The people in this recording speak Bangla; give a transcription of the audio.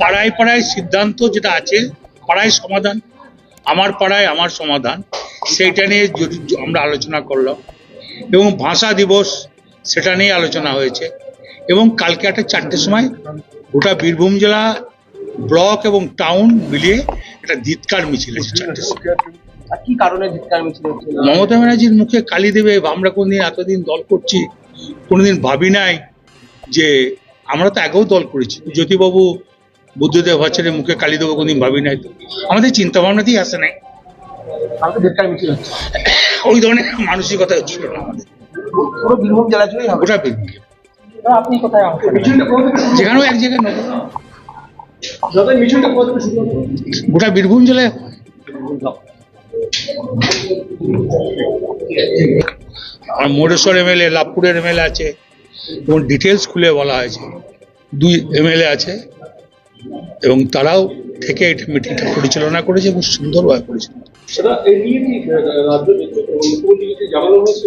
পাড়ায় পাড়ায় সিদ্ধান্ত যেটা আছে, পাড়ায় সমাধান, আমার পাড়ায় আমার সমাধান, সেইটা নিয়ে আমরা আলোচনা করলাম। এবং ভাষা দিবস সেটা নিয়ে আলোচনা হয়েছে। এবং কালকে একটা 4টের সময় গোটা বীরভূম জেলা ব্লক এবং টাউন মিলিয়ে একটা ধিৎকার মিছিল আছে 4টের সময়। কি কারণে ধিক্কার মিছিল হচ্ছে? মমতা ব্যানার্জির মুখে কালি দেবে। আমরা কোনদিন এতদিন দল করছি, কোনোদিন ভাবি নাই যে, আমরা তো আগেও দল করেছি, জ্যোতিবাবু বুদ্ধদেব ভট্টাচার্যের মুখে কালি দেবো কোনদিন ভাবি নাই। তো আমাদের চিন্তা ভাবনাতেই আসে নাই, কালকে ধিক্কার মিছিল হচ্ছে। ওই ধরনের মানসিকতা ছিল না আমাদের। পুরো বীরভূম জেলা জুড়েই হবে। গোটা বীরভূম আপনি কোথায় অংশ নেবেন? যেখানেও এক জায়গায় নেব, মিছিলটা কোথা থেকে শুরু হবে? গোটা বীরভূম জেলায়। আর মোরেশ্বর এমএলএ, লাভপুরের এমএলএ আছে, এবং ডিটেলস খুলে বলা হয়েছে 2 এমএলএ আছে, এবং তারাও থেকে এটা মিটিংটা পরিচালনা করেছে এবং সুন্দরভাবে পরিচালনা। সেটা এই নিয়ে কি রাজ্য মুখ্যমন্ত্রীকে জানানো হয়েছে?